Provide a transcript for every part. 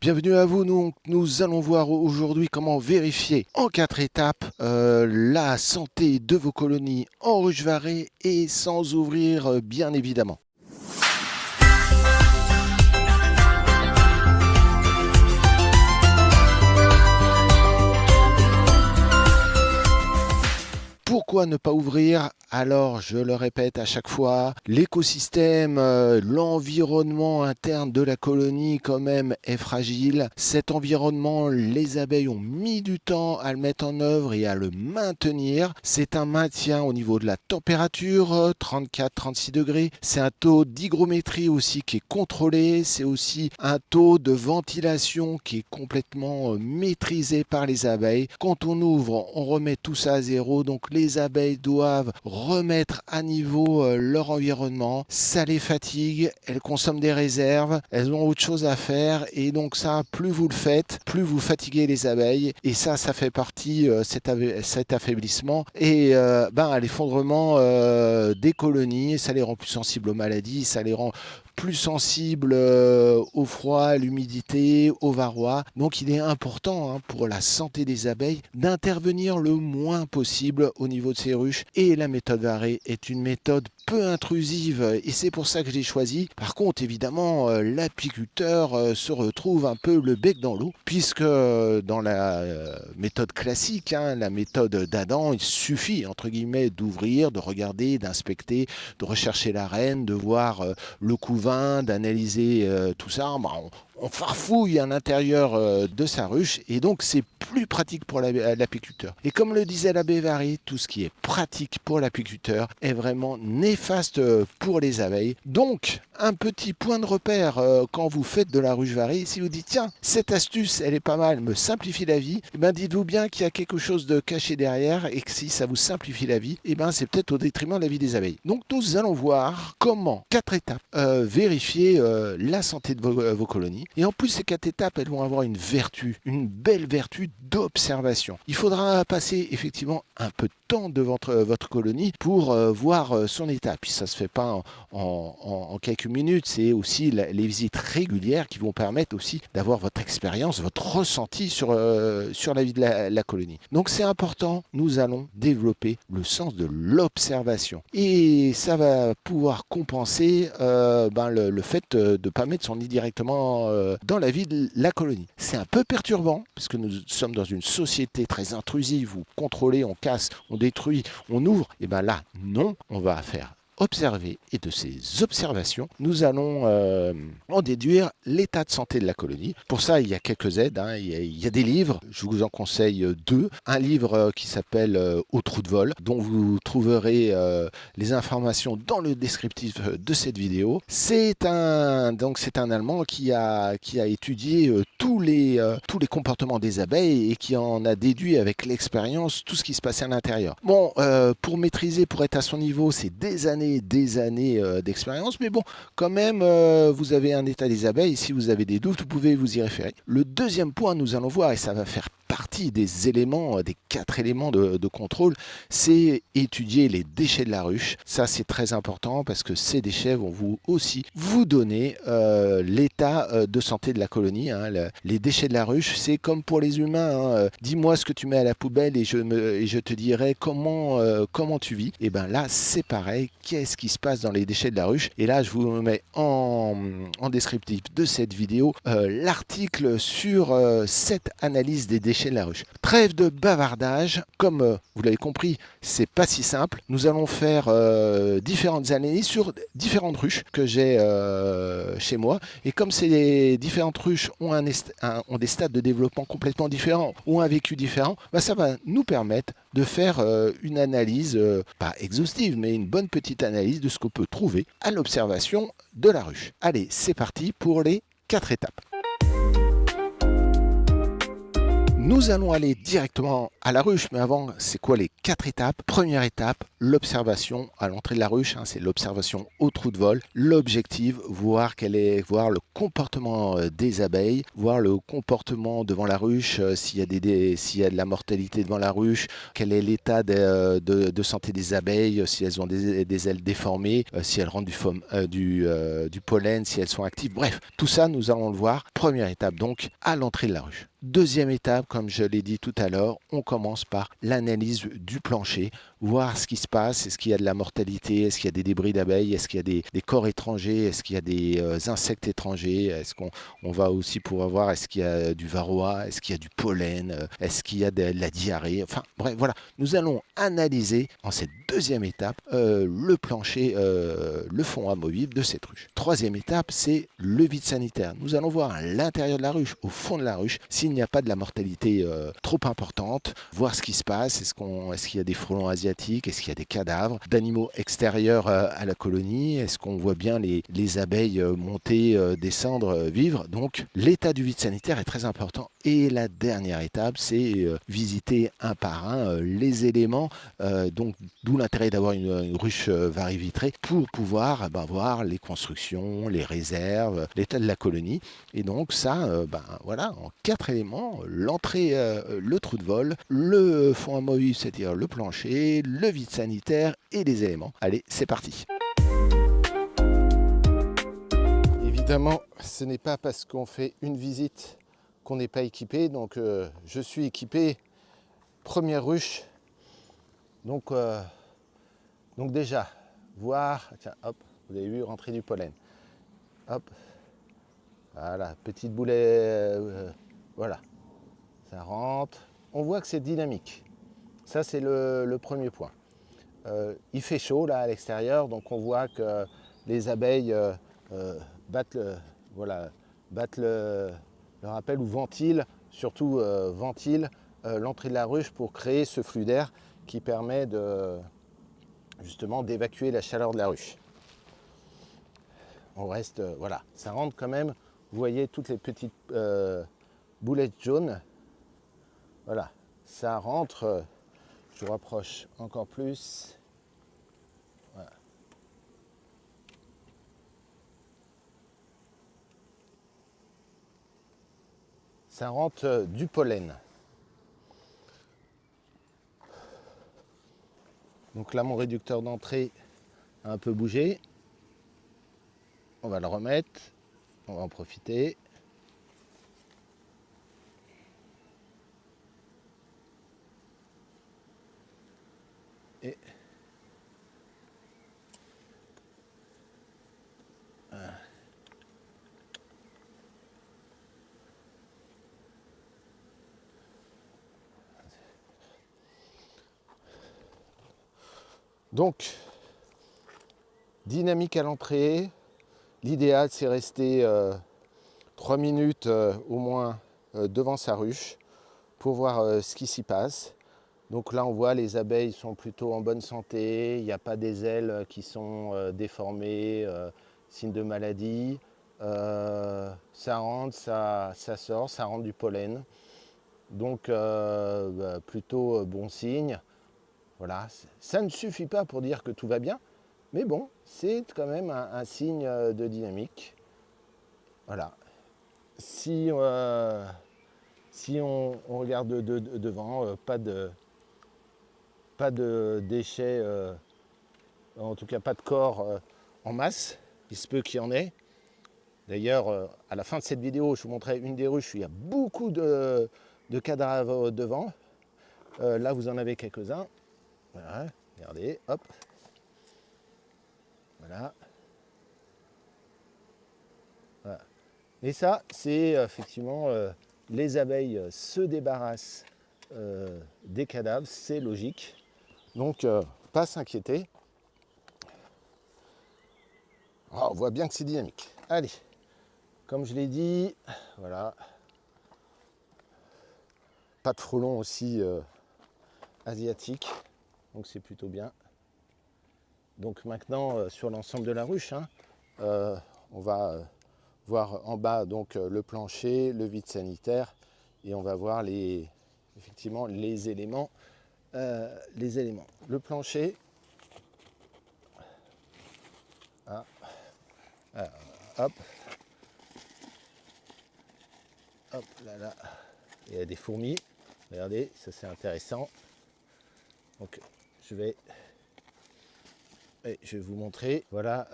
Bienvenue à vous, nous allons voir aujourd'hui comment vérifier en 4 étapes la santé de vos colonies en ruche varée et sans ouvrir bien évidemment. Pourquoi ne pas ouvrir? Alors, je le répète à chaque fois, l'écosystème, l'environnement interne de la colonie quand même est fragile. Cet environnement, les abeilles ont mis du temps à le mettre en œuvre et à le maintenir. C'est un maintien au niveau de la température, 34-36 degrés. C'est un taux d'hygrométrie aussi qui est contrôlé. C'est aussi un taux de ventilation qui est complètement maîtrisé par les abeilles. Quand on ouvre, on remet tout ça à zéro. Donc les abeilles doivent remettre à niveau leur environnement. Ça les fatigue, elles consomment des réserves, elles ont autre chose à faire et donc ça, plus vous le faites, plus vous fatiguez les abeilles et ça fait partie cet affaiblissement et à l'effondrement des colonies. Ça les rend plus sensibles aux maladies, ça les rend plus sensibles au froid, à l'humidité, au varroa. Donc il est important pour la santé des abeilles d'intervenir le moins possible au niveau de ces ruches. Et la méthode Varée est une méthode peu intrusive et c'est pour ça que j'ai choisi. Par contre, évidemment, l'apiculteur se retrouve un peu le bec dans l'eau puisque dans la méthode classique, la méthode d'Adam, il suffit entre guillemets d'ouvrir, de regarder, d'inspecter, de rechercher la reine, de voir le couvain, d'analyser tout ça. On farfouille à l'intérieur de sa ruche et donc c'est plus pratique pour l'apiculteur. Et comme le disait l'abbé Vary, tout ce qui est pratique pour l'apiculteur est vraiment néfaste pour les abeilles. Donc, un petit point de repère quand vous faites de la ruche varée, si vous dites tiens, cette astuce elle est pas mal, me simplifie la vie, dites-vous bien qu'il y a quelque chose de caché derrière et que si ça vous simplifie la vie, c'est peut-être au détriment de la vie des abeilles. Donc nous allons voir comment 4 étapes vérifier la santé de vos colonies. Et en plus, ces 4 étapes, elles vont avoir une vertu, une belle vertu d'observation. Il faudra passer effectivement un peu de temps devant votre colonie pour voir son état. Puis ça ne se fait pas en quelques minutes, c'est aussi les visites régulières qui vont permettre aussi d'avoir votre expérience, votre ressenti sur la vie de la colonie. Donc c'est important, nous allons développer le sens de l'observation. Et ça va pouvoir compenser le fait de ne pas mettre son nid directement dans la vie de la colonie. C'est un peu perturbant, parce que nous sommes dans une société très intrusive où contrôler, on casse, on détruit, on ouvre. Et là, non, on va faire observer et de ces observations, nous allons en déduire l'état de santé de la colonie. Pour ça, il y a quelques aides, il y a des livres, je vous en conseille 2. Un livre qui s'appelle Au trou de vol, dont vous trouverez les informations dans le descriptif de cette vidéo. C'est un Allemand qui a étudié tous les comportements des abeilles et qui en a déduit avec l'expérience tout ce qui se passait à l'intérieur. Pour maîtriser, pour être à son niveau, c'est des années d'expérience, mais bon, quand même, vous avez un état des abeilles, si vous avez des doutes, vous pouvez vous y référer. Le deuxième point, nous allons voir, et ça va faire partie des éléments, des 4 éléments de contrôle, c'est étudier les déchets de la ruche. Ça, c'est très important parce que ces déchets vont vous donner l'état de santé de la colonie. Les déchets de la ruche, c'est comme pour les humains. Dis-moi ce que tu mets à la poubelle et je te dirai comment tu vis. Et là, c'est pareil. Qu'est-ce qui se passe dans les déchets de la ruche? Et là, je vous mets en descriptif de cette vidéo l'article sur cette analyse des déchets de la ruche. Trêve de bavardage, comme vous l'avez compris, c'est pas si simple. Nous allons faire différentes analyses sur différentes ruches que j'ai chez moi. Et comme ces différentes ruches ont des stades de développement complètement différents, ont un vécu différent, ça va nous permettre de faire une analyse, pas exhaustive, mais une bonne petite analyse de ce qu'on peut trouver à l'observation de la ruche. Allez, c'est parti pour les 4 étapes. Nous allons aller directement à la ruche, mais avant, c'est quoi les 4 étapes? Première étape, l'observation à l'entrée de la ruche, hein, c'est l'observation au trou de vol. L'objectif, voir voir le comportement des abeilles, voir le comportement devant la ruche, s'il y a de la mortalité devant la ruche, quel est l'état de santé des abeilles, si elles ont des ailes déformées, si elles rentrent du pollen, si elles sont actives. Bref, tout ça, nous allons le voir. Première étape, donc, à l'entrée de la ruche. Deuxième étape, comme je l'ai dit tout à l'heure, on commence par l'analyse du plancher, voir ce qui se passe, est-ce qu'il y a de la mortalité, est-ce qu'il y a des débris d'abeilles, est-ce qu'il y a des corps étrangers, est-ce qu'il y a des insectes étrangers, est-ce qu'on va aussi pouvoir voir est-ce qu'il y a du varroa, est-ce qu'il y a du pollen, est-ce qu'il y a de la diarrhée, enfin bref, voilà. Nous allons analyser en cette deuxième étape le plancher, le fond amovible de cette ruche. Troisième étape, c'est le vide sanitaire. Nous allons voir à l'intérieur de la ruche, au fond de la ruche, s'il n'y a pas de la mortalité trop importante, voir ce qui se passe, est-ce qu'il y a des frelons asiatiques, est-ce qu'il y a des cadavres d'animaux extérieurs à la colonie, est-ce qu'on voit bien les abeilles monter, descendre, vivre. Donc l'état du vide sanitaire est très important. Et la dernière étape, c'est visiter un par un les éléments, donc d'où l'intérêt d'avoir une ruche vari-vitrée pour pouvoir voir les constructions, les réserves, l'état de la colonie. Et donc ça, voilà, en 4 éléments, l'entrée, le trou de vol, le fond amovible, c'est-à-dire le plancher, le vide sanitaire et les éléments. Allez, c'est parti. Évidemment, ce n'est pas parce qu'on fait une visite qu'on n'est pas équipé. Donc je suis équipé, première ruche. Donc déjà, voir, tiens, hop, vous avez vu rentrer du pollen. Hop, voilà, petite boulet, voilà, ça rentre. On voit que c'est dynamique. Ça, c'est le premier point. Il fait chaud là à l'extérieur, donc on voit que les abeilles battent le rappel ou ventilent, surtout ventilent l'entrée de la ruche pour créer ce flux d'air qui permet justement d'évacuer la chaleur de la ruche. On reste, voilà, ça rentre quand même. Vous voyez toutes les petites boulettes jaunes. Voilà, ça rentre. Je vous rapproche encore plus. Voilà. Ça rentre du pollen. Donc là, mon réducteur d'entrée a un peu bougé. On va le remettre. On va en profiter. Et donc, dynamique à l'entrée. L'idéal, c'est rester 3 minutes au moins devant sa ruche pour voir ce qui s'y passe. Donc là, on voit les abeilles sont plutôt en bonne santé. Il n'y a pas des ailes qui sont déformées, signe de maladie. Ça rentre, ça sort, ça rentre du pollen. Donc plutôt bon signe. Voilà, ça ne suffit pas pour dire que tout va bien, mais bon, c'est quand même un signe de dynamique. Voilà. Si on regarde devant, pas de déchets, en tout cas pas de corps en masse, il se peut qu'il y en ait. D'ailleurs, à la fin de cette vidéo, je vous montrerai une des ruches où il y a beaucoup de cadavres devant. Là, vous en avez quelques-uns. Voilà, regardez, hop. Voilà. Voilà. Et ça, c'est effectivement, les abeilles se débarrassent des cadavres, c'est logique. Donc, pas s'inquiéter. Oh, on voit bien que c'est dynamique. Allez, comme je l'ai dit, voilà. Pas de frelons aussi asiatiques, donc c'est plutôt bien. Donc maintenant, sur l'ensemble de la ruche, hein, on va voir en bas donc le plancher, le vide sanitaire, et on va voir effectivement les éléments. Le plancher, Ah, alors, hop, hop, là. Il y a des fourmis. Regardez, ça c'est intéressant. Donc je vais vous montrer. Voilà.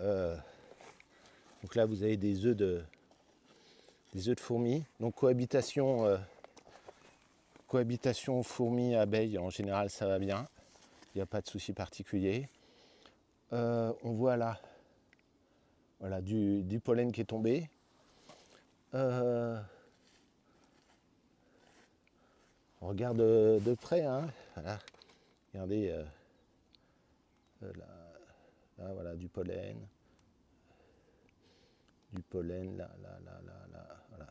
Donc là vous avez des œufs de fourmis. Donc cohabitation fourmis-abeilles, en général ça va bien. Il n'y a pas de souci particulier. On voit là, voilà, du pollen qui est tombé. On regarde de près, hein. Voilà. Regardez, là, voilà, du pollen, là, voilà.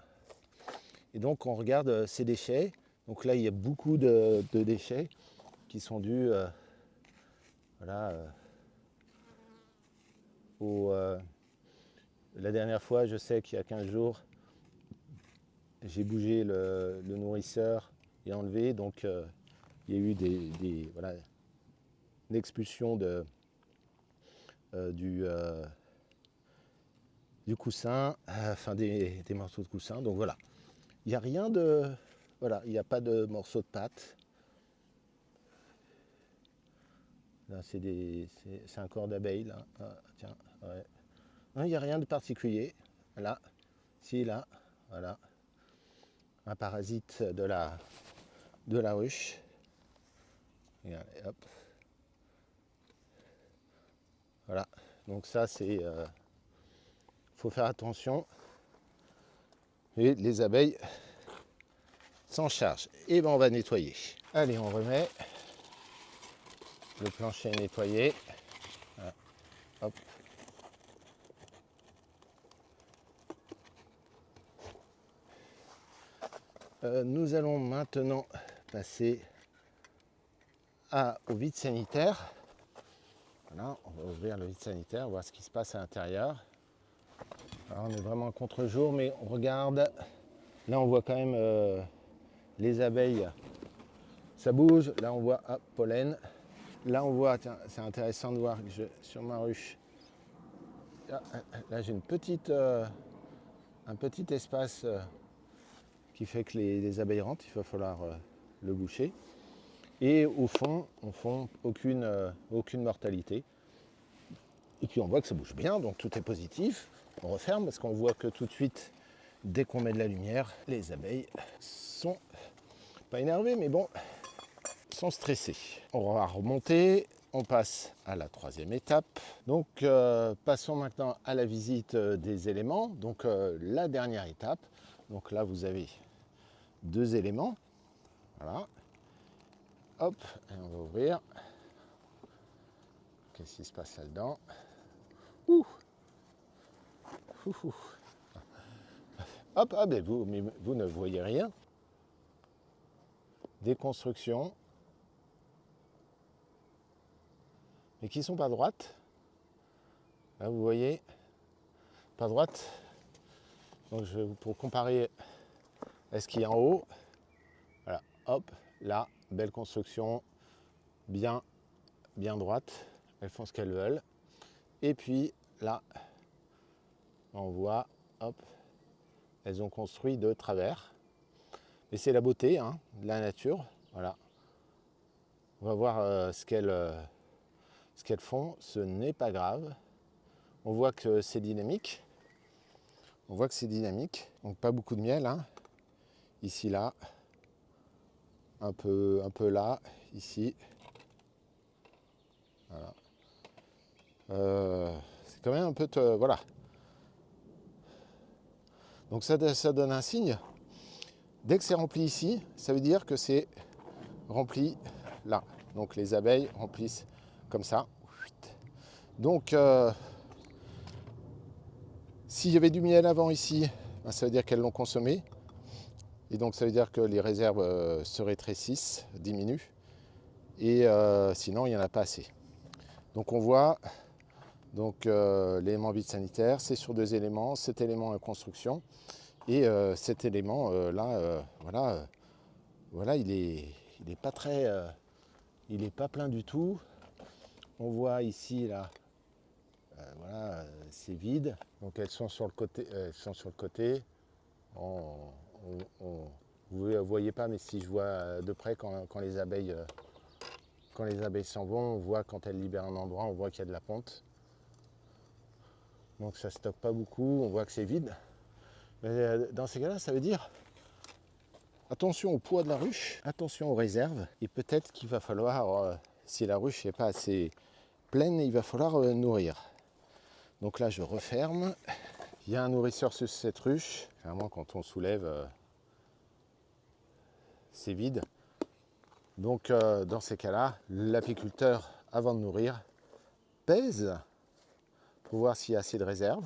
Et donc on regarde ces déchets. Donc là, il y a beaucoup de déchets qui sont dus, voilà, la dernière fois, je sais qu'il y a 15 jours, j'ai bougé le nourrisseur et enlevé, donc il y a eu voilà, une expulsion du coussin, enfin des morceaux de coussin. Donc voilà, il n'y a rien de, voilà, il n'y a pas de morceaux de pâte. Là, c'est un corps d'abeille là. Ah, tiens, ouais. Non, il n'y a rien de particulier. Là, là, voilà, un parasite de la ruche. Regardez, hop. Voilà, donc ça c'est, faut faire attention. Et les abeilles s'en chargent. Et ben on va nettoyer. Allez, on remet. Le plancher est nettoyé. Voilà. Hop. Nous allons maintenant passer au vide sanitaire. Voilà, on va ouvrir le vide sanitaire, voir ce qui se passe à l'intérieur. Alors, on est vraiment en contre-jour, mais on regarde. Là, on voit quand même les abeilles. Ça bouge. Là, on voit pollen. Là, on voit, tiens, c'est intéressant de voir que sur ma ruche, là, j'ai un petit espace qui fait que les abeilles rentrent. Il va falloir le boucher. Et au fond, aucune mortalité. Et puis on voit que ça bouge bien, donc tout est positif. On referme parce qu'on voit que tout de suite, dès qu'on met de la lumière, les abeilles sont pas énervées, mais bon, sont stressées. On va remonter, on passe à la troisième étape. Donc passons maintenant à la visite des éléments. Donc la dernière étape. Donc là, vous avez 2 éléments. Voilà. Hop, et on va ouvrir. Qu'est-ce qui se passe là-dedans? Ouh. Hop, ben vous ne voyez rien. Des constructions, mais qui sont pas droites. Là, vous voyez, pas droite. Donc, pour comparer à ce qu'il y a en haut, voilà, hop, là, belle construction, bien droite. Elles font ce qu'elles veulent. Et puis là, on voit, hop, elles ont construit de travers. Et c'est la beauté de la nature. Voilà. On va voir ce qu'elles font. Ce n'est pas grave. On voit que c'est dynamique. Donc pas beaucoup de miel. Ici, là. Un peu là. Ici. Voilà. C'est quand même un peu... voilà. Donc ça donne un signe. Dès que c'est rempli ici, ça veut dire que c'est rempli là. Donc les abeilles remplissent comme ça. Donc s'il y avait du miel avant ici, ça veut dire qu'elles l'ont consommé. Et donc ça veut dire que les réserves se rétrécissent, diminuent. Et sinon, il n'y en a pas assez. Donc on voit l'élément vide sanitaire, c'est sur 2 éléments. Cet élément en construction. Et cet élément là, voilà, il est pas il est pas plein du tout. On voit ici là voilà, c'est vide. Donc elles sont sur le côté. On- vous ne voyez pas, mais si je vois de près quand les abeilles s'en vont, on voit quand elles libèrent un endroit, on voit qu'il y a de la ponte. Donc ça stocke pas beaucoup, on voit que c'est vide. Mais dans ces cas-là, ça veut dire attention au poids de la ruche, attention aux réserves, et peut-être qu'il va falloir, si la ruche n'est pas assez pleine, il va falloir nourrir. Donc là, je referme. Il y a un nourrisseur sur cette ruche. Vraiment, quand on soulève, c'est vide. Donc, dans ces cas-là, l'apiculteur, avant de nourrir, pèse pour voir s'il y a assez de réserve.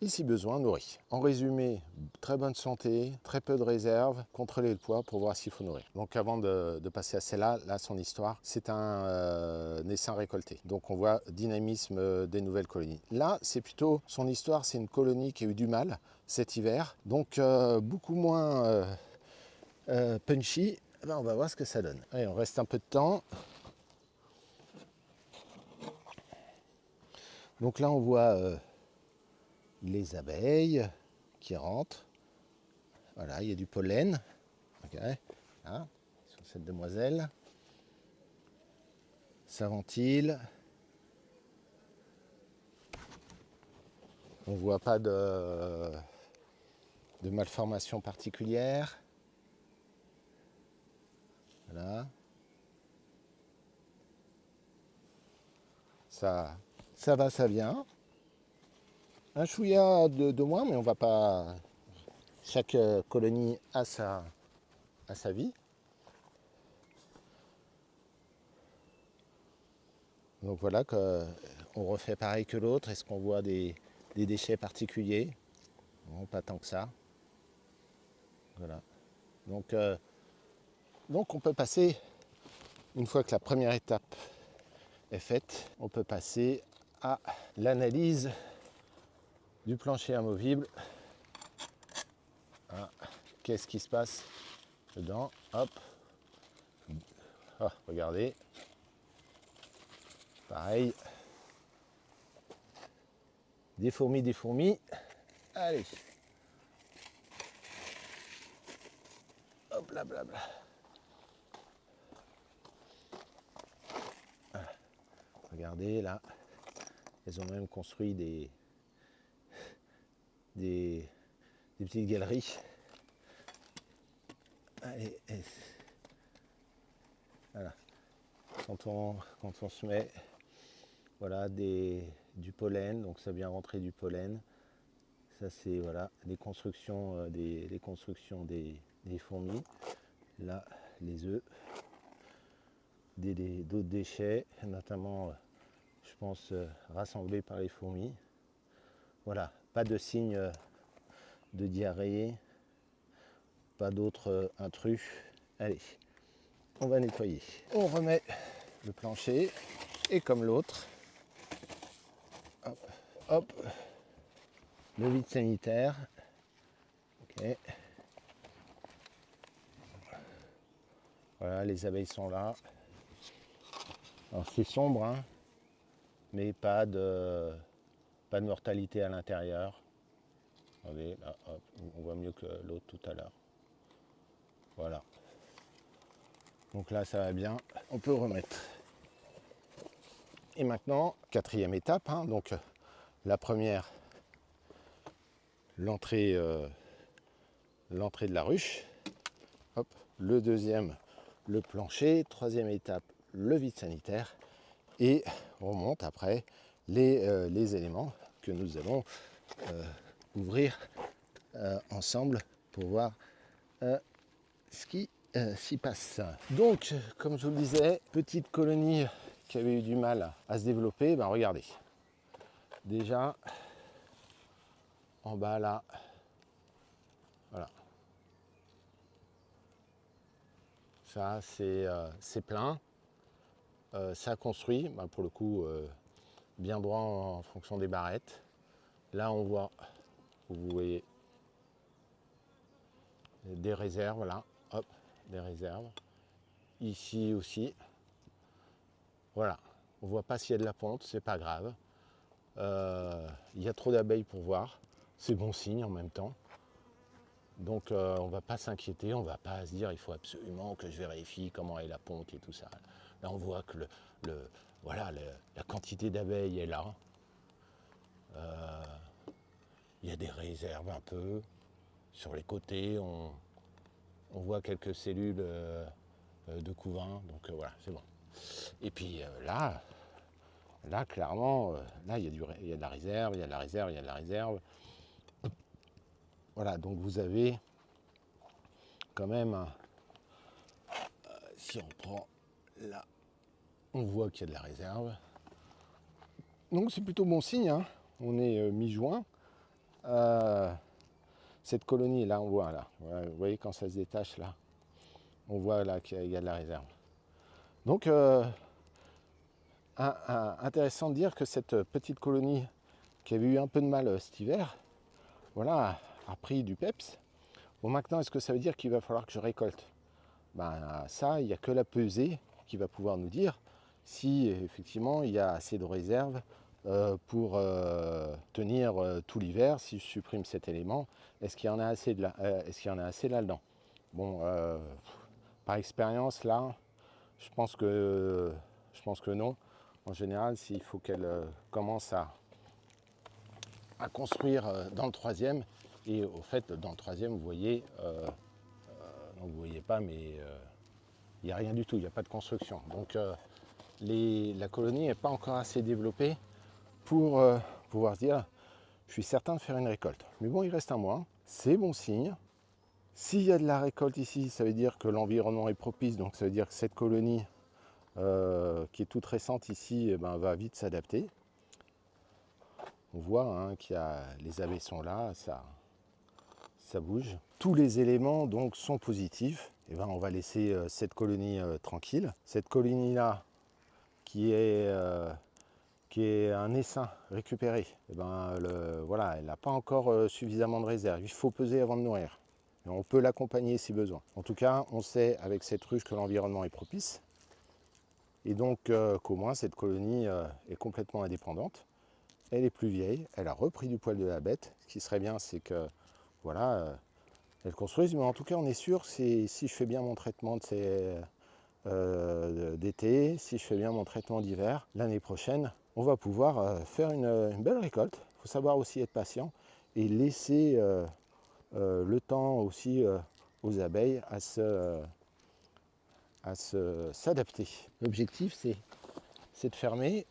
Et si besoin, nourrit. En résumé, très bonne santé, très peu de réserve, contrôler le poids pour voir s'il faut nourrir. Donc avant de passer à celle-là, là son histoire, c'est un essaim récolté. Donc on voit dynamisme des nouvelles colonies. Là, c'est plutôt son histoire, c'est une colonie qui a eu du mal cet hiver, donc beaucoup moins punchy. Ben, on va voir ce que ça donne. Allez, on reste un peu de temps. Donc là, on voit les abeilles qui rentrent. Voilà, il y a du pollen. Ok, là, sur cette demoiselle. Ça ventile. On ne voit pas de malformation particulière. Voilà. Ça va, ça vient. Un chouïa de moins, mais on va pas. Chaque colonie a sa vie. Donc voilà, on refait pareil que l'autre. Est-ce qu'on voit des déchets particuliers? Non, pas tant que ça. Voilà. Donc on peut passer, une fois que la première étape est faite, on peut passer à l'analyse du plancher amovible. Ah, qu'est-ce qui se passe dedans? Hop. Ah, regardez. Pareil. Des fourmis, des fourmis. Allez. Hop là, blabla. Voilà. Regardez là. Elles ont même construit des petites galeries. Allez. Voilà. Quand on se met, voilà, du pollen, donc ça vient rentrer du pollen. Ça c'est, voilà, les constructions des fourmis. Là, les œufs, d'autres déchets, notamment, je pense, rassemblés par les fourmis. Voilà, pas de signe de diarrhée, pas d'autres intrus. Allez, on va nettoyer. On remet le plancher, et comme l'autre, hop, hop, le vide sanitaire. Ok. Voilà, les abeilles sont là. Alors c'est sombre, hein, mais pas de mortalité à l'intérieur. Regardez, là, hop, on voit mieux que l'autre tout à l'heure. Voilà. Donc là, ça va bien. On peut remettre. Et maintenant, quatrième étape. Hein, donc la première, l'entrée de la ruche. Hop. Le deuxième, le plancher. Troisième étape, le vide sanitaire. Et on monte après les éléments que nous allons ouvrir ensemble pour voir ce qui s'y passe. Donc, comme je vous le disais, petite colonie qui avait eu du mal à se développer. Ben regardez, déjà en bas là, voilà, ça c'est plein. Ça construit, ben, pour le coup, bien droit en fonction des barrettes. Là on voit, vous voyez, des réserves là, hop, des réserves. Ici aussi, voilà, on voit pas s'il y a de la ponte, c'est pas grave. Il y a trop d'abeilles pour voir. C'est bon signe en même temps. Donc on ne va pas s'inquiéter, on ne va pas se dire il faut absolument que je vérifie comment est la ponte et tout ça. Là on voit que voilà, la quantité d'abeilles est là. Il y a des réserves un peu. Sur les côtés, on voit quelques cellules de couvain. Donc voilà, c'est bon. Et puis là clairement, là il y a de la réserve, il y a de la réserve, il y a de la réserve. Voilà, donc vous avez quand même, si on prend là, on voit qu'il y a de la réserve. Donc c'est plutôt bon signe, hein. On est mi-juin. Cette colonie là, on voit là, vous voyez quand ça se détache là, on voit là qu'il y a de la réserve. Donc intéressant de dire que cette petite colonie qui avait eu un peu de mal cet hiver, voilà, a pris du peps. Bon, maintenant, est-ce que ça veut dire qu'il va falloir que je récolte? Ben ça, il n'y a que la pesée qui va pouvoir nous dire si effectivement il y a assez de réserve pour tenir tout l'hiver. Si je supprime cet élément, est-ce qu'il y en a assez est-ce qu'il y en a assez là-dedans? Bon, par expérience là, je pense que non. En général, s'il faut qu'elle commence à construire dans le troisième, et au fait dans le troisième, vous voyez, non, vous voyez pas, mais il n'y a rien du tout, il n'y a pas de construction. Donc la colonie n'est pas encore assez développée pour pouvoir se dire je suis certain de faire une récolte. Mais bon, il reste un mois, c'est bon signe. S'il y a de la récolte ici, ça veut dire que l'environnement est propice, donc ça veut dire que cette colonie qui est toute récente ici eh ben, va vite s'adapter. On voit hein, qu'il y a, les abeilles sont là, ça bouge. Tous les éléments donc sont positifs. Et ben, on va laisser cette colonie tranquille. Cette colonie-là, qui est un essaim récupéré, et ben, voilà, elle n'a pas encore suffisamment de réserve. Il faut peser avant de nourrir. Et on peut l'accompagner si besoin. En tout cas, on sait avec cette ruche que l'environnement est propice. Et donc qu'au moins cette colonie est complètement indépendante. Elle est plus vieille, elle a repris du poil de la bête. Ce qui serait bien, c'est que voilà, elle construise. Mais en tout cas, on est sûr, si je fais bien mon traitement d'été, si je fais bien mon traitement d'hiver, l'année prochaine, on va pouvoir faire une belle récolte. Il faut savoir aussi être patient et laisser le temps aussi aux abeilles à s'adapter. L'objectif, c'est de fermer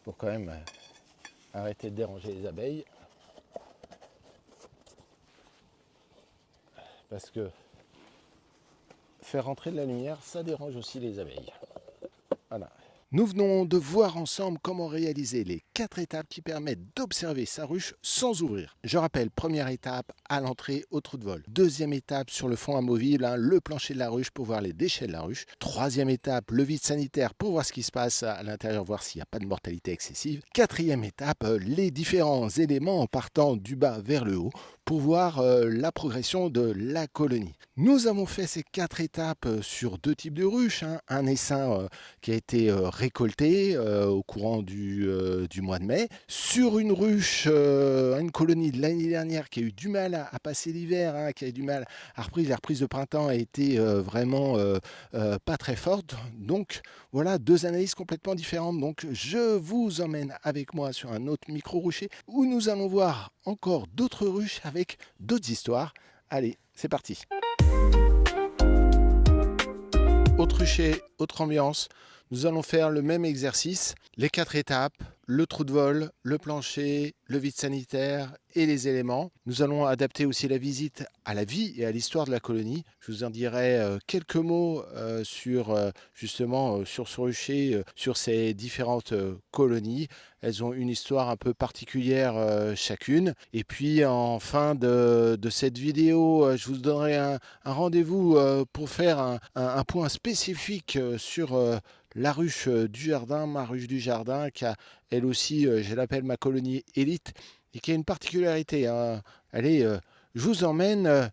pour quand même arrêter de déranger les abeilles. Parce que faire rentrer de la lumière, ça dérange aussi les abeilles. Voilà. Nous venons de voir ensemble comment réaliser les 4 étapes qui permettent d'observer sa ruche sans ouvrir. Je rappelle, première étape, à l'entrée au trou de vol. Deuxième étape, sur le fond amovible, le plancher de la ruche pour voir les déchets de la ruche. Troisième étape, le vide sanitaire pour voir ce qui se passe à l'intérieur, voir s'il n'y a pas de mortalité excessive. Quatrième étape, les différents éléments en partant du bas vers le haut pour voir la progression de la colonie. Nous avons fait ces 4 étapes sur 2 types de ruches. Un essaim qui a été récolté au courant du mois de mai. Sur une ruche, une colonie de l'année dernière qui a eu du mal à passer l'hiver, qui a eu du mal à reprendre. La reprise de printemps a été vraiment pas très forte. Donc voilà, 2 analyses complètement différentes. Donc je vous emmène avec moi sur un autre micro-rucher où nous allons voir encore d'autres ruches avec d'autres histoires. Allez, c'est parti. Autre rucher, autre ambiance. Nous allons faire le même exercice, les 4 étapes, le trou de vol, le plancher, le vide sanitaire et les éléments. Nous allons adapter aussi la visite à la vie et à l'histoire de la colonie. Je vous en dirai quelques mots sur justement sur ce rucher, sur ces différentes colonies. Elles ont une histoire un peu particulière chacune. Et puis en fin de cette vidéo, je vous donnerai un rendez-vous pour faire un point spécifique sur la ruche du jardin, ma ruche du jardin, qui a elle aussi, je l'appelle ma colonie élite, et qui a une particularité. Allez, je vous emmène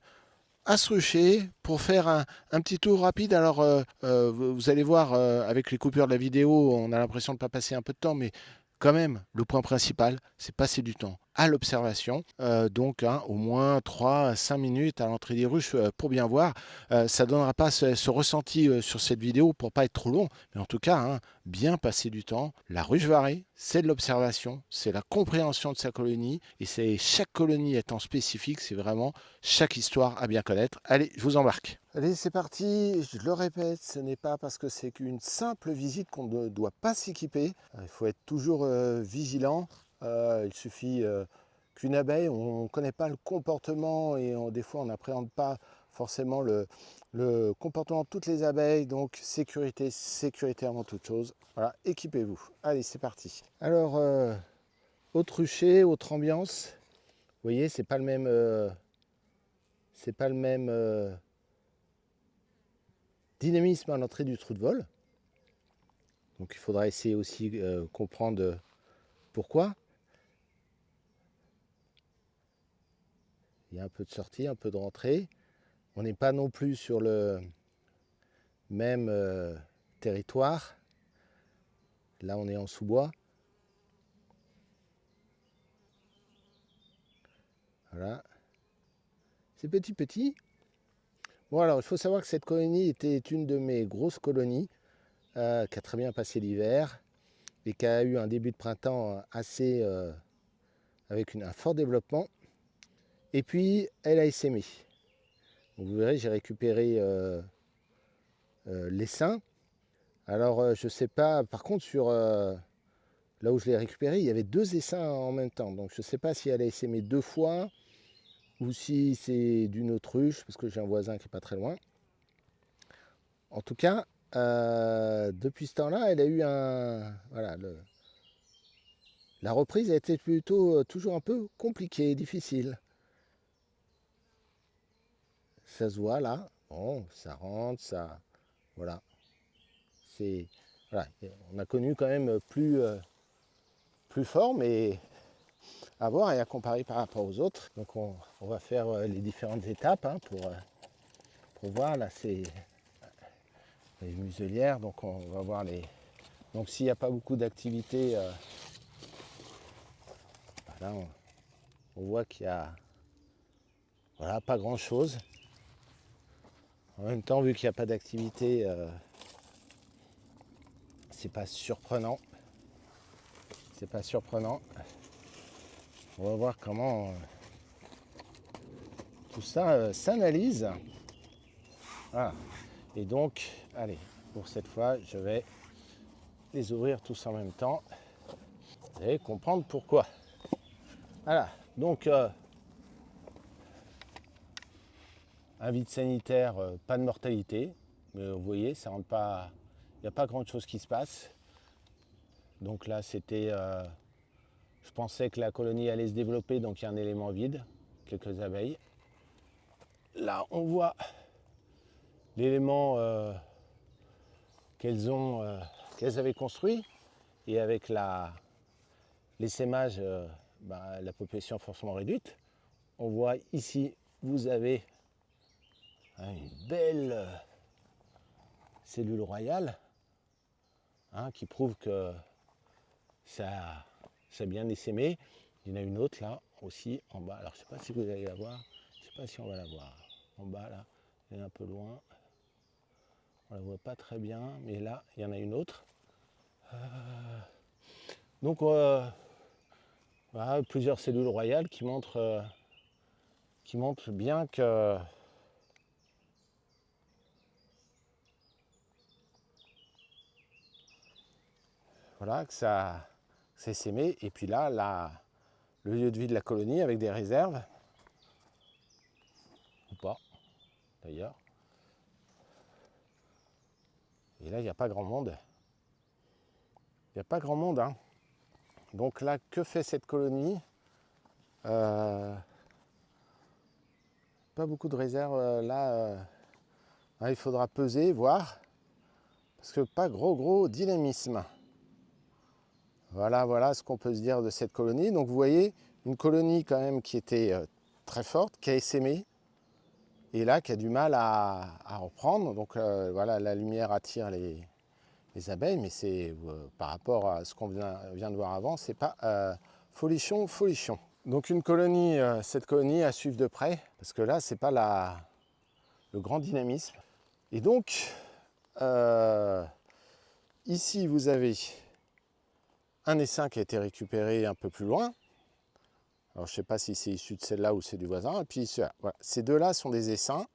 à ce rucher pour faire un petit tour rapide. Alors, vous allez voir, avec les coupures de la vidéo, on a l'impression de ne pas passer un peu de temps, mais quand même, le point principal, c'est passer du temps à l'observation, donc au moins 3 à 5 minutes à l'entrée des ruches pour bien voir. Ça ne donnera pas ce ressenti sur cette vidéo pour pas être trop long, mais en tout cas, bien passer du temps. La ruche varée, c'est de l'observation, c'est la compréhension de sa colonie, et c'est chaque colonie étant spécifique, c'est vraiment chaque histoire à bien connaître. Allez, je vous embarque. Allez, c'est parti. Je le répète, ce n'est pas parce que c'est qu'une simple visite qu'on ne doit pas s'équiper. Il faut être toujours vigilant. Il suffit qu'une abeille, on ne connaît pas le comportement et des fois on n'appréhende pas forcément le comportement de toutes les abeilles. Donc sécurité, sécurité avant toute chose. Voilà, équipez-vous. Allez, c'est parti. Alors, autre rucher, autre ambiance. Vous voyez, c'est pas le même, dynamisme à l'entrée du trou de vol. Donc il faudra essayer aussi comprendre pourquoi. Il y a un peu de sortie, un peu de rentrée. On n'est pas non plus sur le même territoire. Là, on est en sous-bois. Voilà. C'est petit, petit. Bon, alors, il faut savoir que cette colonie était une de mes grosses colonies qui a très bien passé l'hiver et qui a eu un début de printemps assez avec un fort développement. Et puis, elle a essaimé. Donc, vous verrez, j'ai récupéré l'essaim. Alors, je ne sais pas, par contre, sur là où je l'ai récupéré, il y avait 2 essaims en même temps. Donc, je ne sais pas si elle a essaimé 2 fois ou si c'est d'une autruche, parce que j'ai un voisin qui n'est pas très loin. En tout cas, depuis ce temps-là, elle a eu un... Voilà, la reprise a été plutôt toujours un peu compliquée, difficile. Ça se voit là. Bon, ça rentre, ça... Voilà. C'est... Voilà. On a connu quand même plus fort, mais à voir et à comparer par rapport aux autres. Donc on va faire les différentes étapes pour voir. Là, c'est les muselières. Donc on va voir les... Donc s'il n'y a pas beaucoup d'activité, là on voit qu'il y a voilà, pas grand chose. En même temps, vu qu'il n'y a pas d'activité, c'est pas surprenant. C'est pas surprenant. On va voir comment tout ça s'analyse. Voilà. Et donc, allez, pour cette fois, je vais les ouvrir tous en même temps et comprendre pourquoi. Voilà, donc un vide sanitaire, pas de mortalité, mais vous voyez, ça rentre pas, il n'y a pas grand chose qui se passe. Donc là, c'était, je pensais que la colonie allait se développer, donc il y a un élément vide, quelques abeilles. Là, on voit l'élément qu'elles avaient construit, et avec l'essaimage, la population est forcément réduite. On voit ici, vous avez une belle cellule royale qui prouve que ça a bien essaimé. Il y en a une autre là aussi en bas. Alors je ne sais pas si vous allez la voir. Je ne sais pas si on va la voir. En bas là, elle est un peu loin. On la voit pas très bien, mais là il y en a une autre. Donc voilà, plusieurs cellules royales qui montrent bien que voilà que ça s'est essaimé. Et puis là, le lieu de vie de la colonie avec des réserves, ou pas d'ailleurs. Et là, il n'y a pas grand monde. Il n'y a pas grand monde. Donc là, que fait cette colonie? Pas beaucoup de réserves là. Il faudra peser, voir. Parce que pas gros dynamisme. Voilà ce qu'on peut se dire de cette colonie. Donc vous voyez, une colonie quand même qui était très forte, qui a essaimé. Et là, qui a du mal à reprendre. Donc voilà, la lumière attire les les abeilles, mais c'est par rapport à ce qu'on vient de voir avant, c'est pas folichon, folichon. Donc une colonie, cette colonie à suivre de près, parce que là, c'est pas le grand dynamisme. Et donc, ici, vous avez un essaim qui a été récupéré un peu plus loin. Alors, je ne sais pas si c'est issu de celle-là ou c'est du voisin. Et puis, voilà. Ces deux-là sont des essaims.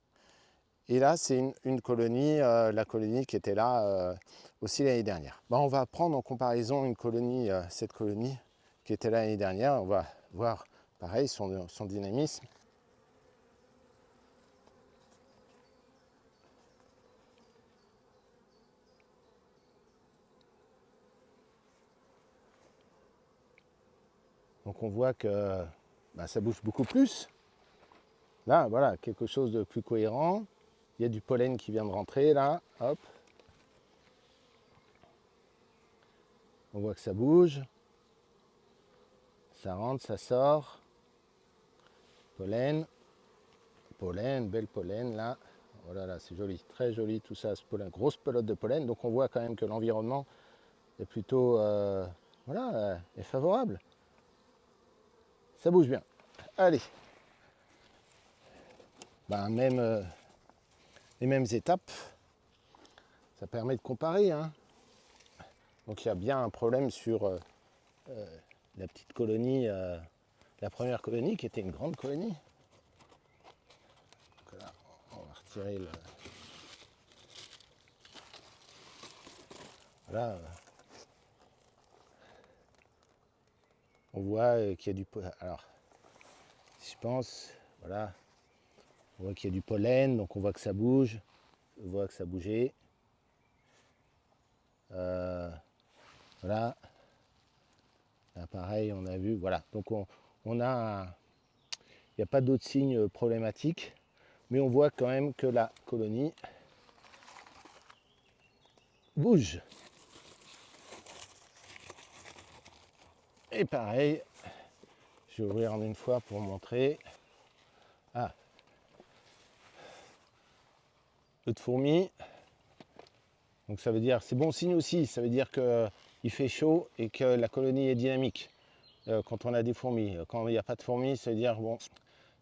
Et là, c'est une colonie, la colonie qui était là aussi l'année dernière. Bon, on va prendre en comparaison une colonie, cette colonie qui était là l'année dernière. On va voir, pareil, son dynamisme. Donc on voit que ça bouge beaucoup plus. Là, voilà, quelque chose de plus cohérent. Il y a du pollen qui vient de rentrer, là. Hop. On voit que ça bouge. Ça rentre, ça sort. Pollen. Pollen, belle pollen, là. Oh là là, c'est joli, très joli tout ça, ce pollen. Grosse pelote de pollen. Donc on voit quand même que l'environnement est plutôt est favorable. Ça bouge bien. Allez. Même les mêmes étapes. Ça permet de comparer. Hein. Donc il y a bien un problème sur la petite colonie, la première colonie qui était une grande colonie. Donc là, on va retirer le. Voilà. On voit qu'il y a du. Alors, je pense, voilà. On voit qu'il y a du pollen, donc on voit que ça bouge. On voit que ça bougeait. Voilà. Là, pareil, on a vu. Voilà. Donc on a. Il n'y a pas d'autres signes problématiques, mais on voit quand même que la colonie bouge. Et pareil, je vais ouvrir en une fois pour montrer. Ah, peu de fourmis. Donc ça veut dire, c'est bon signe aussi, ça veut dire qu'il fait chaud et que la colonie est dynamique quand on a des fourmis. Quand il n'y a pas de fourmis, ça veut dire, bon,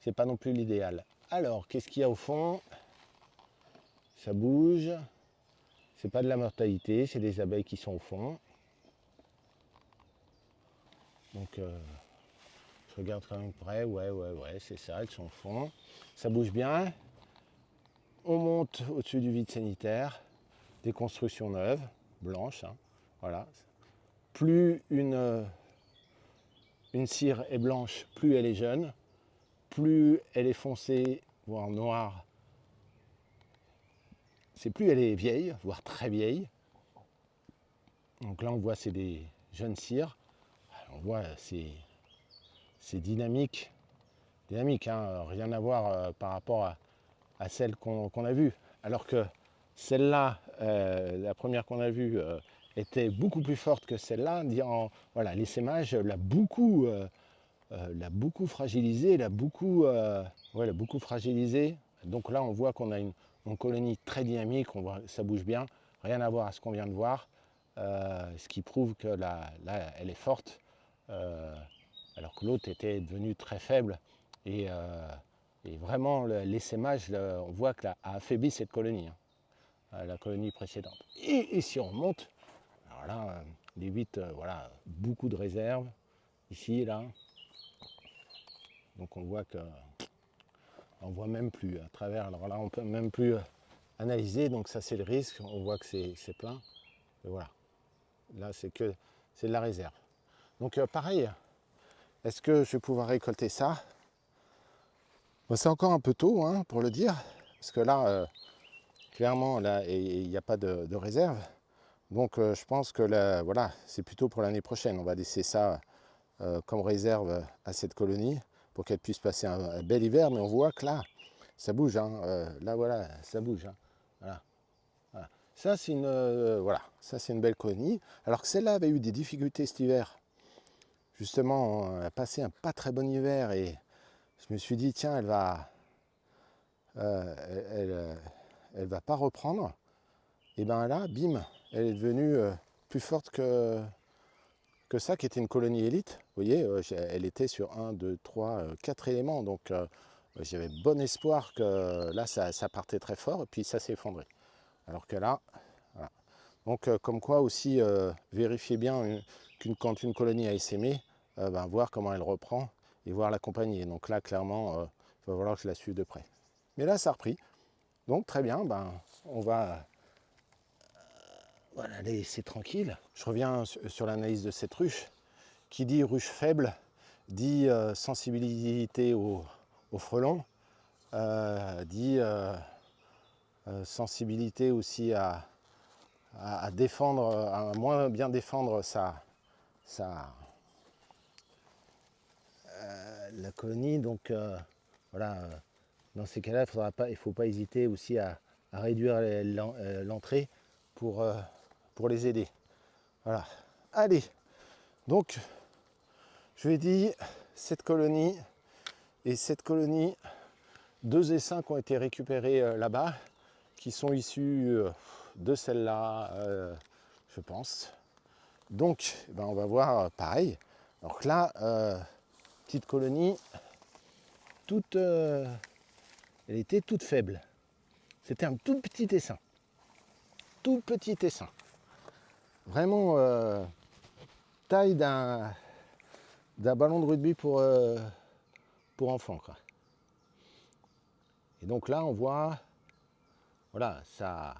c'est pas non plus l'idéal. Alors, qu'est-ce qu'il y a au fond? Ça bouge. C'est pas de la mortalité, c'est des abeilles qui sont au fond. Donc, je regarde quand même près. Ouais, c'est ça, elles sont au fond. Ça bouge bien. On monte au-dessus du vide sanitaire. Des constructions neuves, blanches. Hein, voilà. Plus une cire est blanche, plus elle est jeune. Plus elle est foncée, voire noire, c'est plus elle est vieille, voire très vieille. Donc là, on voit c'est des jeunes cires. On voit c'est dynamique. Dynamique, hein, rien à voir par rapport à celle qu'on a vue. Alors que celle-là, la première qu'on a vue, était beaucoup plus forte que celle-là. Voilà, l'essaimage l'a beaucoup fragilisé, l'a beaucoup fragilisé. Donc là, on voit qu'on a une colonie très dynamique, on voit, ça bouge bien, rien à voir à ce qu'on vient de voir, ce qui prouve que là, elle est forte, alors que l'autre était devenue très faible. Et vraiment, l'essaimage, on voit que a affaibli cette colonie, hein, la colonie précédente. Et si on remonte, alors là, les 8, voilà, beaucoup de réserves, ici, là. Donc on voit que on voit même plus à travers. Alors là, on peut même plus analyser. Donc ça, c'est le risque. On voit que c'est plein. Et voilà. Là, c'est de la réserve. Donc pareil. Est-ce que je vais pouvoir récolter ça? Bon, c'est encore un peu tôt hein, pour le dire, parce que là, clairement, là, il n'y a pas de réserve. Donc je pense que là, voilà, c'est plutôt pour l'année prochaine. On va laisser ça comme réserve à cette colonie pour qu'elle puisse passer un bel hiver. Mais on voit que là, ça bouge. Hein. Là, voilà, ça bouge. Hein. Voilà. Voilà. Ça, c'est une belle colonie. Alors que celle-là avait eu des difficultés cet hiver. Justement, on a passé un pas très bon hiver et je me suis dit, tiens, elle va pas reprendre. Et bien là, bim, elle est devenue plus forte que ça, qui était une colonie élite. Vous voyez, elle était sur 1, 2, 3, 4 éléments. Donc j'avais bon espoir que là, ça partait très fort, et puis ça s'est effondré. Alors que là, voilà. Donc comme quoi aussi, vérifier bien quand une colonie a essaimé, voir comment elle reprend et voir l'accompagner. Donc là, clairement, il va falloir que je la suive de près. Mais là, ça a repris. Donc très bien, on va voilà, laisser tranquille. Je reviens sur l'analyse de cette ruche. Qui dit ruche faible, dit sensibilité au frelon, dit sensibilité aussi à défendre, à moins bien défendre la colonie. Donc voilà, dans ces cas-là, il ne faut pas hésiter aussi à réduire l'entrée pour les aider. Voilà. Allez, donc je lui ai dit, cette colonie, 2 essaims qui ont été récupérés là-bas, qui sont issus de celle-là, je pense. Donc, on va voir pareil. Alors que là, petite colonie, elle était toute faible. C'était un tout petit essaim. Tout petit essaim. Vraiment taille d'un ballon de rugby pour enfants, quoi. Et donc là, on voit, voilà, ça...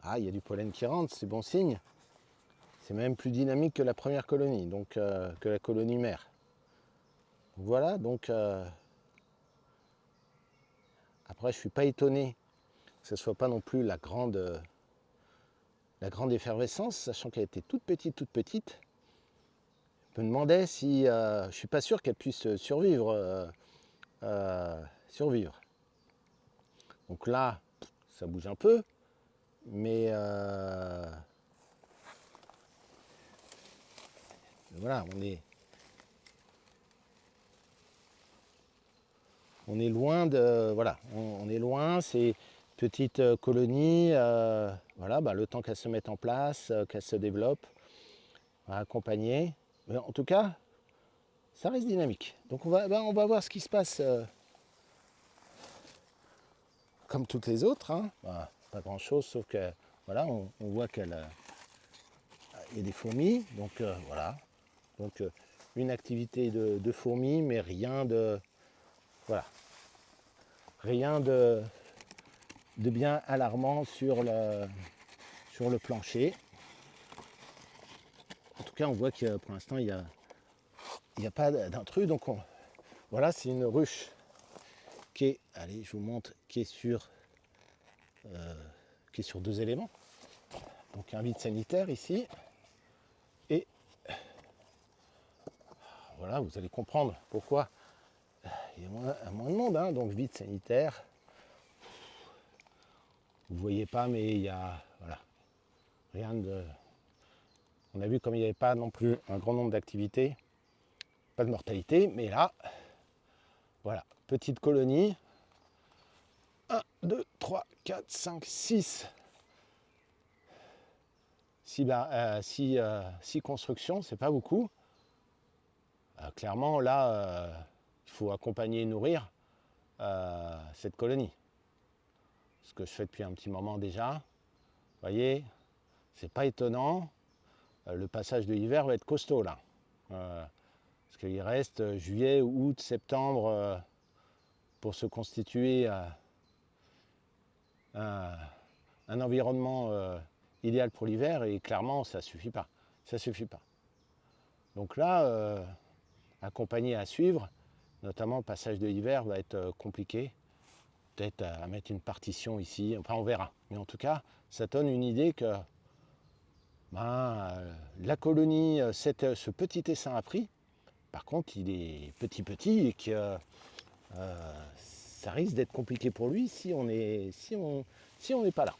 Ah, il y a du pollen qui rentre, c'est bon signe. C'est même plus dynamique que la première colonie, donc que la colonie mère. Voilà, donc après je ne suis pas étonné que ce ne soit pas non plus la grande effervescence, sachant qu'elle était toute petite. Je me demandais si, je ne suis pas sûr qu'elle puisse survivre. Donc là, ça bouge un peu, mais voilà, on est loin de, voilà, on est loin, c'est petite colonie, voilà, le temps qu'elle se mette en place, qu'elle se développe, on va accompagner. Mais en tout cas, ça reste dynamique. Donc on va voir ce qui se passe comme toutes les autres. Hein. Pas grand chose, sauf que voilà, on voit qu'il y a des fourmis, donc voilà. Donc une activité de fourmis, mais rien de, voilà, rien de bien alarmant sur le plancher. En tout cas, on voit que pour l'instant, il n'y a pas d'intrus. Donc voilà, c'est une ruche qui est, allez, je vous montre, qui est sur 2 éléments. Donc un vide sanitaire ici. Et voilà, vous allez comprendre pourquoi il y a moins de monde. Hein, donc vide sanitaire. Vous ne voyez pas, mais il y a, voilà, rien de... On a vu comme il n'y avait pas non plus un grand nombre d'activités, pas de mortalité, mais là, voilà, petite colonie. 1, 2, 3, 4, 5, 6. 6 constructions, c'est pas beaucoup. Clairement, là, il faut accompagner et nourrir cette colonie. Ce que je fais depuis un petit moment déjà. Vous voyez, c'est pas étonnant. Le passage de l'hiver va être costaud là. Parce qu'il reste juillet, août, septembre pour se constituer un environnement idéal pour l'hiver, et clairement ça suffit pas. Ça suffit pas. Donc là, accompagné à suivre, notamment le passage de l'hiver va être compliqué. Peut-être à mettre une partition ici, enfin on verra. Mais en tout cas, ça donne une idée que la colonie, ce petit essaim a pris. Par contre, il est petit et que ça risque d'être compliqué pour lui si on n'est pas là.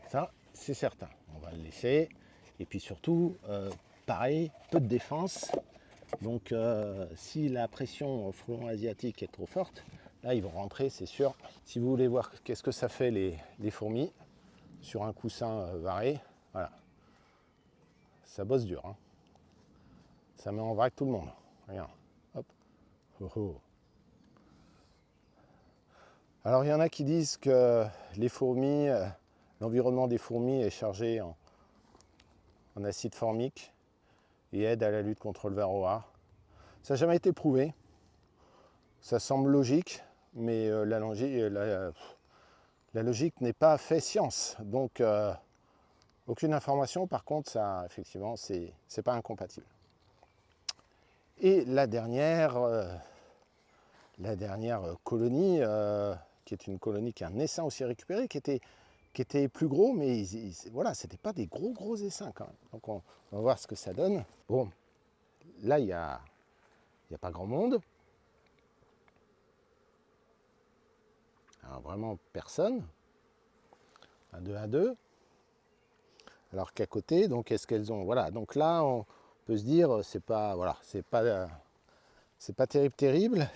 Ça, c'est certain. On va le laisser. Et puis surtout, pareil, peu de défense. Donc si la pression au frelon asiatique est trop forte, Là, ils vont rentrer, c'est sûr. Si vous voulez voir qu'est-ce que ça fait les fourmis sur un coussin varé, voilà. Ça bosse dur. Hein. Ça met en vrac tout le monde. Regarde. Hop. Oh, oh. Alors, il y en a qui disent que les fourmis, l'environnement des fourmis est chargé en acide formique et aide à la lutte contre le varroa. Ça n'a jamais été prouvé. Ça semble logique, mais la logique n'est pas fait science. Donc, aucune information. Par contre, ça, effectivement, c'est pas incompatible. Et la dernière colonie, qui est une colonie qui a un essaim aussi récupéré, qui était plus gros, mais voilà, c'était pas des gros essaims quand même. Donc on va voir ce que ça donne. Bon, là, il n'y a pas grand monde. Alors vraiment personne. Un 2 à 2. Alors qu'à côté, donc est-ce qu'elles ont... Voilà, donc là, on peut se dire, c'est pas terrible.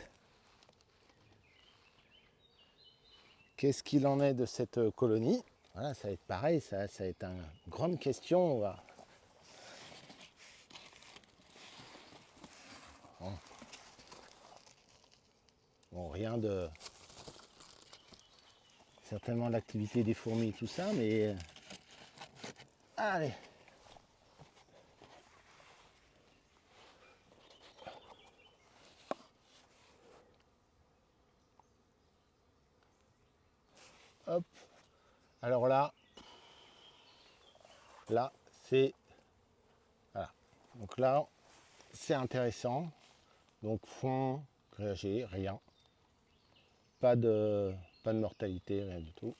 Qu'est-ce qu'il en est de cette colonie? Voilà, ça va être pareil, ça va être une grande question. Bon, rien de... Certainement l'activité des fourmis et tout ça, mais... Allez. Hop. Alors là, c'est... Voilà. Donc là, c'est intéressant. Donc fond, réagir, rien. Pas de mortalité, rien du tout.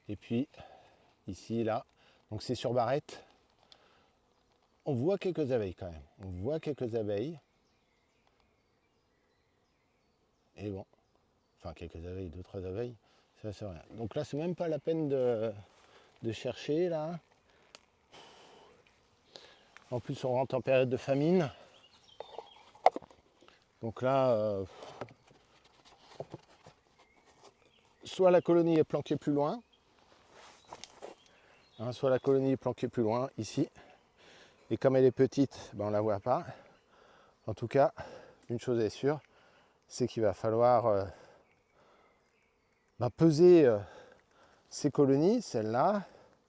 Et puis, ici, là, donc c'est sur barrette. On voit quelques abeilles quand même. On voit quelques abeilles. Et bon, enfin quelques abeilles, 2-3 abeilles, ça c'est rien. Donc là, c'est même pas la peine de chercher là. En plus, on rentre en période de famine. Donc là, soit la colonie est planquée plus loin, hein, soit la colonie est planquée plus loin, ici. Et comme elle est petite, ben on ne la voit pas. En tout cas, une chose est sûre, c'est qu'il va falloir peser ces colonies, celle-là,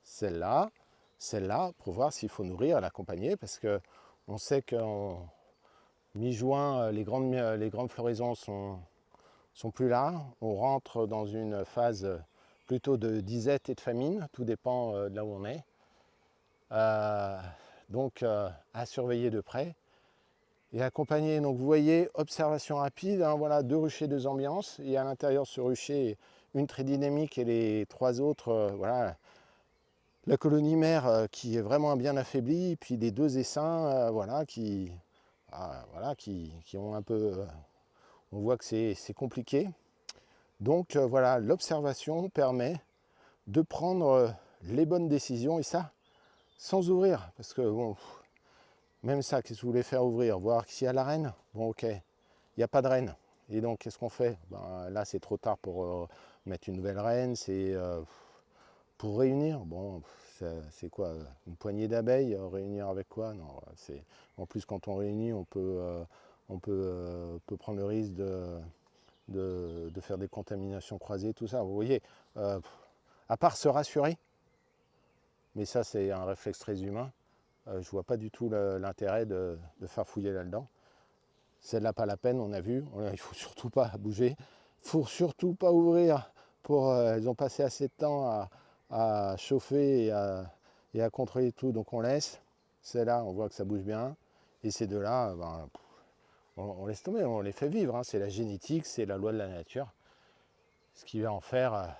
celle-là, celle-là, pour voir s'il faut nourrir, l'accompagner, parce que on sait qu'en mi-juin, les grandes floraisons sont plus là. On rentre dans une phase plutôt de disette et de famine, tout dépend de là où on est. Donc à surveiller de près et accompagner. Donc vous voyez, observation rapide, hein, voilà, 2 ruchers, 2 ambiances, et à l'intérieur ce rucher, une très dynamique et les 3 autres, voilà, la colonie mère qui est vraiment bien affaiblie, puis les 2 essaims, voilà, qui ont un peu, on voit que c'est compliqué. Donc voilà, l'observation permet de prendre les bonnes décisions, et ça, sans ouvrir, parce que bon, même ça, qu'est-ce que vous voulez faire ouvrir? Voir s'il y a la reine? Bon, ok, il n'y a pas de reine. Et donc, qu'est-ce qu'on fait? Ben, là, c'est trop tard pour mettre une nouvelle reine, c'est pour réunir. Bon, c'est quoi? Une poignée d'abeilles, réunir avec quoi? Non, en plus, quand on réunit, on peut prendre le risque de faire des contaminations croisées, tout ça. Vous voyez, à part se rassurer, mais ça, c'est un réflexe très humain. Je ne vois pas du tout l'intérêt de faire fouiller là-dedans. Celle-là, pas la peine, on a vu. Il ne faut surtout pas bouger. Il ne faut surtout pas ouvrir. Ils ont passé assez de temps à chauffer et à contrôler tout, donc on laisse. Celle-là, on voit que ça bouge bien. Et ces deux-là, ben, on laisse tomber, on les fait vivre. Hein. C'est la génétique, c'est la loi de la nature. Ce qui va en faire,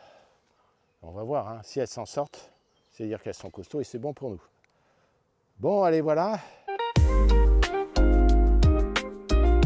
on va voir. Hein. Si elles s'en sortent, c'est-à-dire qu'elles sont costauds et c'est bon pour nous. Bon, allez, voilà.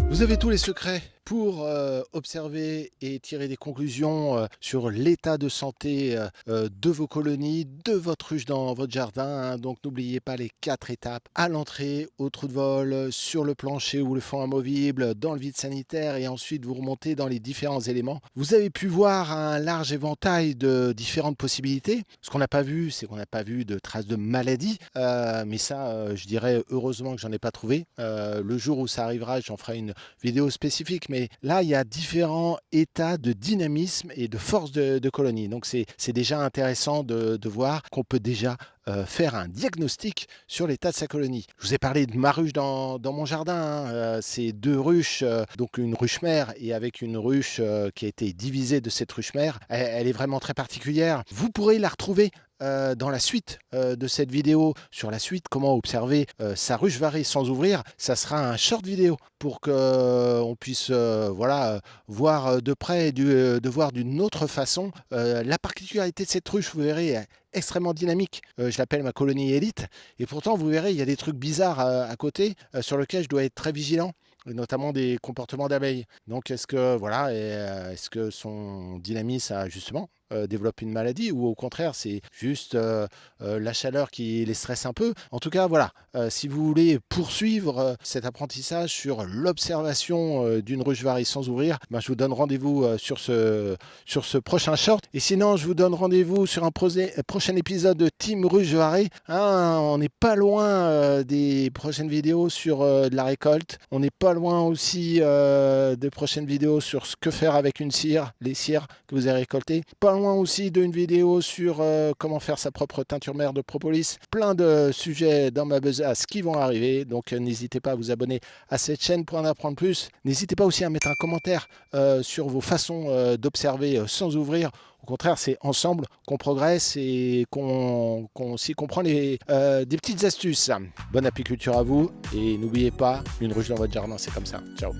Vous avez tous les secrets pour observer et tirer des conclusions sur l'état de santé de vos colonies, de votre ruche dans votre jardin, hein. Donc n'oubliez pas les 4 étapes: à l'entrée, au trou de vol, sur le plancher ou le fond amovible, dans le vide sanitaire, et ensuite vous remontez dans les différents éléments. Vous avez pu voir un large éventail de différentes possibilités. Ce qu'on n'a pas vu, c'est qu'on n'a pas vu de traces de maladie, mais ça, je dirais heureusement que j'en ai pas trouvé. Le jour où ça arrivera, j'en ferai une vidéo spécifique, mais là, il y a différents états de dynamisme et de force de colonie. Donc, c'est déjà intéressant de voir qu'on peut déjà faire un diagnostic sur l'état de sa colonie. Je vous ai parlé de ma ruche dans mon jardin, hein. C'est 2 ruches, donc une ruche mère et avec une ruche qui a été divisée de cette ruche mère. Elle est vraiment très particulière. Vous pourrez la retrouver dans la suite de cette vidéo, sur la suite, comment observer sa ruche varée sans ouvrir. Ça sera un short vidéo pour qu'on puisse voir de près et de voir d'une autre façon. La particularité de cette ruche, vous verrez, extrêmement dynamique. Je l'appelle ma colonie élite. Et pourtant, vous verrez, il y a des trucs bizarres à côté sur lesquels je dois être très vigilant, notamment des comportements d'abeilles. Donc, est-ce que son dynamisme a justement développe une maladie, ou au contraire c'est juste la chaleur qui les stresse un peu. En tout cas, voilà, si vous voulez poursuivre cet apprentissage sur l'observation d'une ruche varée sans ouvrir, ben, je vous donne rendez-vous sur ce prochain short. Et sinon, je vous donne rendez-vous sur un prochain épisode de Team Ruche Varée, hein. On n'est pas loin des prochaines vidéos sur de la récolte. On n'est pas loin aussi des prochaines vidéos sur ce que faire avec une cire, les cires que vous avez récoltées. Pas loin aussi d'une vidéo sur comment faire sa propre teinture mère de propolis. Plein de sujets dans ma besace qui vont arriver. Donc n'hésitez pas à vous abonner à cette chaîne pour en apprendre plus. N'hésitez pas aussi à mettre un commentaire sur vos façons d'observer sans ouvrir. Au contraire, c'est ensemble qu'on progresse et qu'on aussi comprend des petites astuces. Bonne apiculture à vous, et n'oubliez pas, une ruche dans votre jardin, c'est comme ça. Ciao.